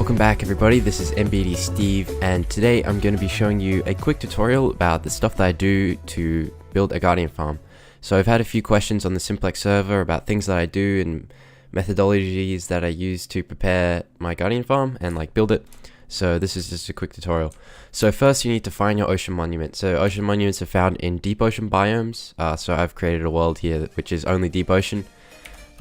Welcome back everybody, this is nbdSteve, and today I'm going to be showing you a quick tutorial about the stuff that I do to build a Guardian farm. So I've had a few questions on the Simplex server about things that I do and methodologies that I use to prepare my Guardian farm and build it. So this is just a quick tutorial. So first you need to find your ocean monument. So ocean monuments are found in deep ocean biomes. So I've created a world here which is only deep ocean.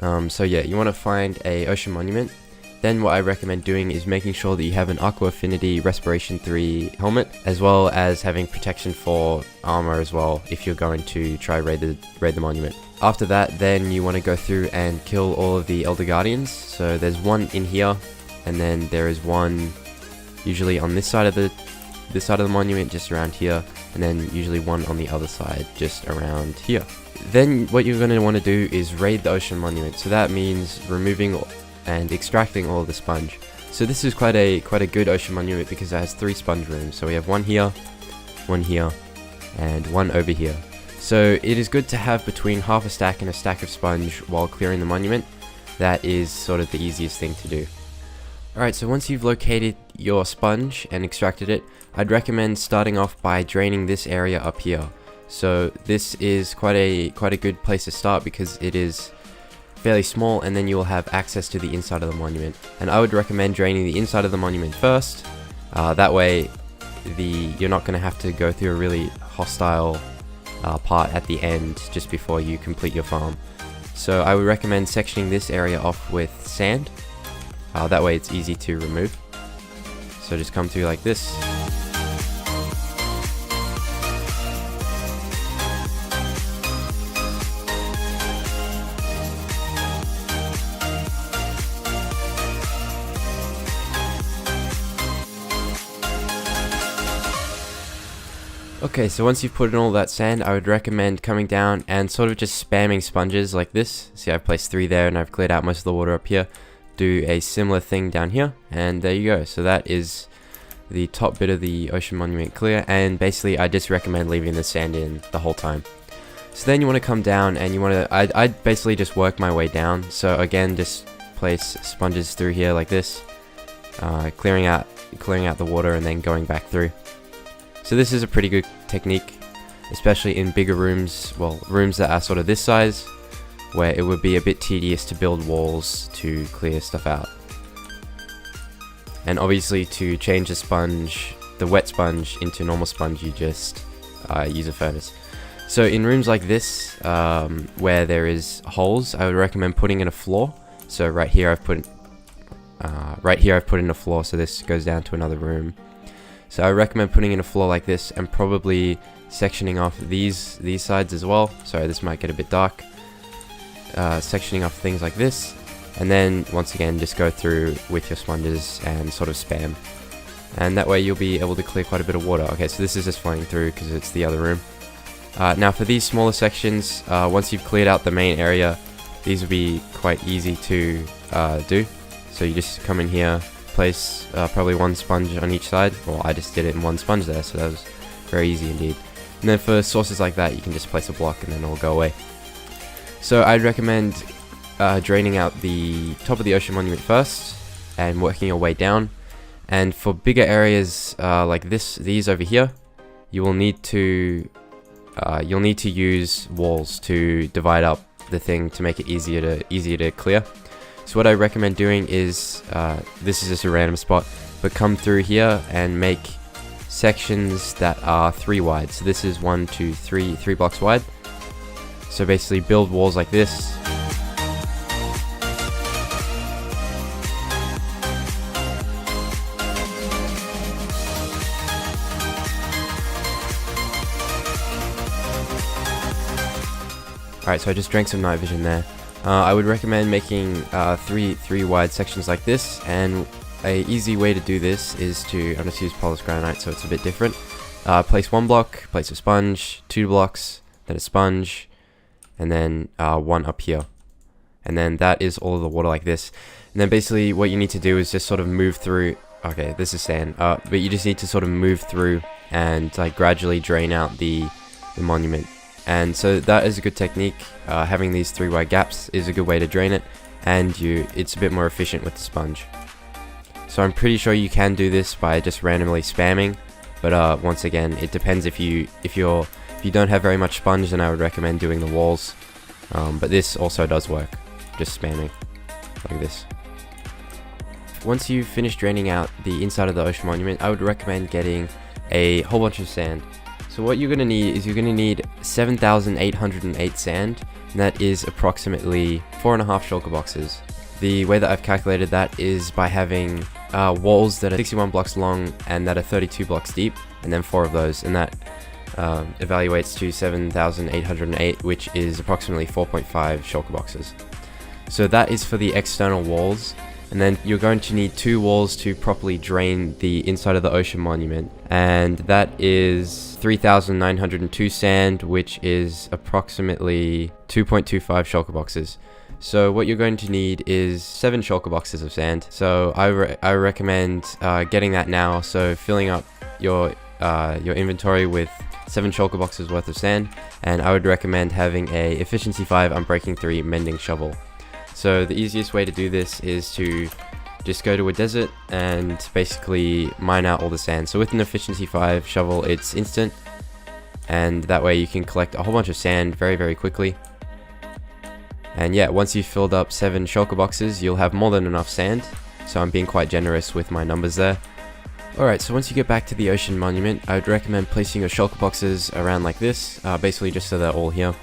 So yeah, you want to find a ocean monument. Then what I recommend doing is making sure that you have an Aqua Affinity Respiration 3 helmet, as well as having protection for armor as well if you're going to try raid the monument. After that, then you want to go through and kill all of the Elder Guardians. So there's one in here, and then there is one usually on this side of the monument, just around here, and then usually one on the other side, just around here. Then what you're going to want to do is raid the ocean monument. So that means removing and extracting all of the sponge. So this is quite a good ocean monument because it has 3 sponge rooms. So we have one here, and one over here. So it is good to have between half a stack and a stack of sponge while clearing the monument. That is sort of the easiest thing to do. Alright, so once you've located your sponge and extracted it, I'd recommend starting off by draining this area up here. So this is quite a good place to start because it is fairly small, and then you will have access to the inside of the monument. And I would recommend draining the inside of the monument first. That way you're not going to have to go through a really hostile part at the end just before you complete your farm. So I would recommend sectioning this area off with sand. That way it's easy to remove. So just come through like this. Okay, so once you've put in all that sand, I would recommend coming down and sort of just spamming sponges like this. See, I've placed 3 there and I've cleared out most of the water up here. Do a similar thing down here, and there you go. So that is the top bit of the ocean monument clear, and basically I just recommend leaving the sand in the whole time. So then you want to come down and you want to, I'd basically just work my way down. So again, just place sponges through here like this, clearing out the water and then going back through. So this is a pretty good technique, especially in bigger rooms, well, rooms that are sort of this size, where it would be a bit tedious to build walls to clear stuff out. And obviously to change the sponge, the wet sponge, into normal sponge, you just use a furnace. So in rooms like this, where there is holes, I would recommend putting in a floor. So right here I've put in a floor, so this goes down to another room. So I recommend putting in a floor like this and probably sectioning off these sides as well. Sorry, this might get a bit dark. Sectioning off things like this, and then once again just go through with your sponges and sort of spam, and that way you'll be able to clear quite a bit of water. Okay, so this is just flowing through because it's the other room. Now for these smaller sections, once you've cleared out the main area, these will be quite easy to do. So you just come in here, place probably 1 sponge on each side. Well, I just did it in 1 sponge there, so that was very easy indeed. And then for sources like that, you can just place a block and then it'll go away. So I'd recommend draining out the top of the ocean monument first and working your way down. And for bigger areas like these over here, you will need to use walls to divide up the thing to make it easier to clear. So what I recommend doing is, this is just a random spot, but come through here and make sections that are 3 wide. So this is 1, 2, 3 blocks wide. So basically build walls like this. Alright, so I just drank some night vision there. I would recommend making 3 wide sections like this, and a easy way to do this is to, I'm just use polished granite so it's a bit different. Place 1 block, place a sponge, 2 blocks, then a sponge, and then 1 up here. And then that is all of the water like this. And then basically what you need to do is just sort of move through. Okay, this is sand, but you just need to sort of move through and gradually drain out the monument. And so that is a good technique. Having these 3 wide gaps is a good way to drain it, and it's a bit more efficient with the sponge. So I'm pretty sure you can do this by just randomly spamming, but once again, it depends. If you don't have very much sponge, then I would recommend doing the walls. But this also does work, just spamming like this. Once you've finished draining out the inside of the ocean monument, I would recommend getting a whole bunch of sand. So what you're going to need is 7,808 sand, and that is approximately 4.5 shulker boxes. The way that I've calculated that is by having walls that are 61 blocks long and that are 32 blocks deep, and then 4 of those, and that evaluates to 7,808, which is approximately 4.5 shulker boxes. So that is for the external walls, and then you're going to need 2 walls to properly drain the inside of the ocean monument, and that is 3,902 sand, which is approximately 2.25 shulker boxes. So what you're going to need is 7 shulker boxes of sand. So I recommend getting that now. So filling up your inventory with 7 shulker boxes worth of sand, and I would recommend having a efficiency 5 unbreaking 3 mending shovel. So the easiest way to do this is to just go to a desert and basically mine out all the sand. So with an efficiency 5 shovel, it's instant, and that way you can collect a whole bunch of sand very, very quickly. And yeah, once you've filled up 7 shulker boxes, you'll have more than enough sand. So I'm being quite generous with my numbers there. Alright, so once you get back to the ocean monument, I would recommend placing your shulker boxes around like this, basically just so they're all here.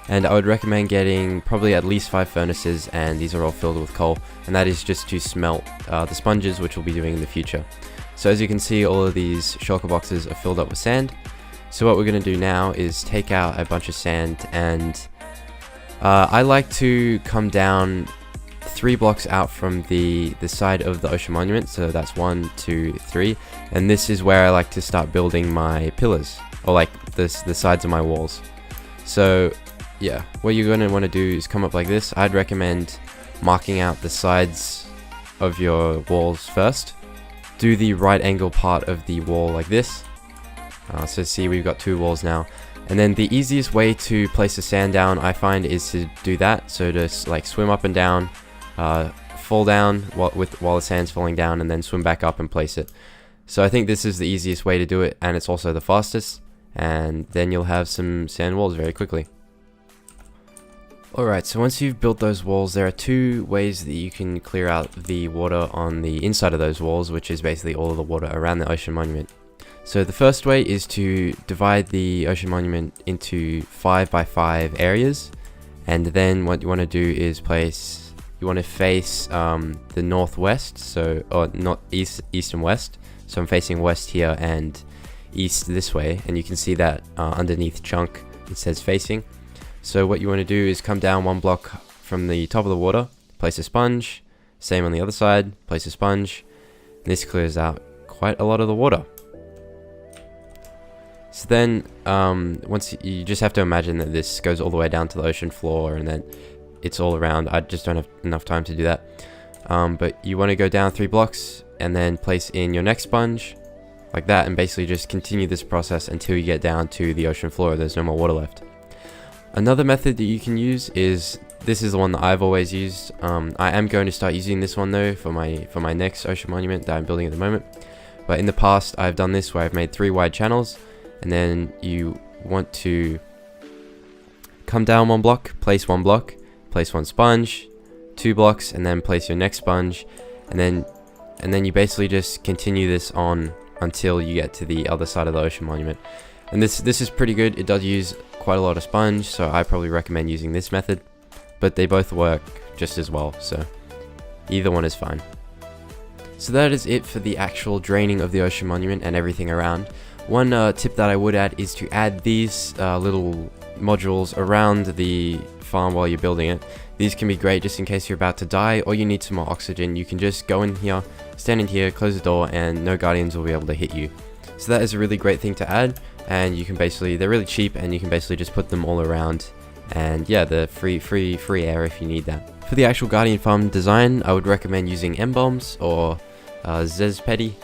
And I would recommend getting probably at least 5 furnaces, and these are all filled with coal, and that is just to smelt the sponges, which we'll be doing in the future. So as you can see, all of these shulker boxes are filled up with sand. So what we're going to do now is take out a bunch of sand, and I like to come down 3 blocks out from the side of the ocean monument. So that's 1, 2, 3, and this is where I like to start building my pillars, or like the sides of my walls. So yeah, what you're going to want to do is come up like this. I'd recommend marking out the sides of your walls first. Do the right angle part of the wall like this. So see, we've got 2 walls now. And then the easiest way to place the sand down, I find, is to do that. So just like swim up and down, fall down while the sand's falling down, and then swim back up and place it. So I think this is the easiest way to do it, and it's also the fastest. And then you'll have some sand walls very quickly. Alright, so once you've built those walls, there are 2 ways that you can clear out the water on the inside of those walls, which is basically all of the water around the ocean monument. So the first way is to divide the ocean monument into 5 by 5 areas, and then what you want to do is you want to face the northwest, so, or not east and west. So I'm facing west here and east this way, and you can see that underneath chunk it says facing. So what you want to do is come down 1 block from the top of the water, place a sponge, same on the other side, place a sponge, and this clears out quite a lot of the water. So then once you just have to imagine that this goes all the way down to the ocean floor, and then it's all around. I just don't have enough time to do that. But you want to go down 3 blocks and then place in your next sponge like that, and basically just continue this process until you get down to the ocean floor. There's no more water left. Another method that you can use is, this is the one that I've always used. I am going to start using this one though for my next ocean monument that I'm building at the moment. But in the past I've done this where I've made 3 wide channels, and then you want to come down 1 block, place 1 block, place 1 sponge, 2 blocks, and then place your next sponge, and then you basically just continue this on until you get to the other side of the ocean monument. And this is pretty good. It does use quite a lot of sponge, so I probably recommend using this method, but they both work just as well, so either one is fine. So that is it for the actual draining of the ocean monument and everything around. One tip that I would add is to add these little modules around the farm while you're building it. These can be great just in case you're about to die or you need some more oxygen. You can just go in here, stand in here, close the door, and no guardians will be able to hit you. So that is a really great thing to add, and you can basically, they're really cheap, and you can basically just put them all around, and yeah, they're free air if you need that. For the actual guardian farm design, I would recommend using nbdSteve or Zespedi.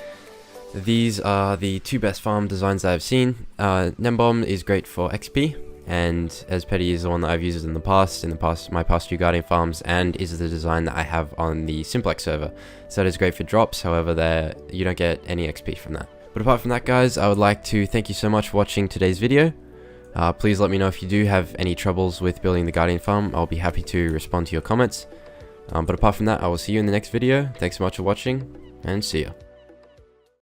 These are the 2 best farm designs that I've seen. nbdSteve is great for XP, and as petty is the one that I've used in the past, my past 2 Guardian farms, and is the design that I have on the Simplex server. So that is great for drops, however you don't get any XP from that. But apart from that, guys, I would like to thank you so much for watching today's video. Please let me know if you do have any troubles with building the Guardian farm. I'll be happy to respond to your comments. But apart from that, I will see you in the next video. Thanks so much for watching, and see ya.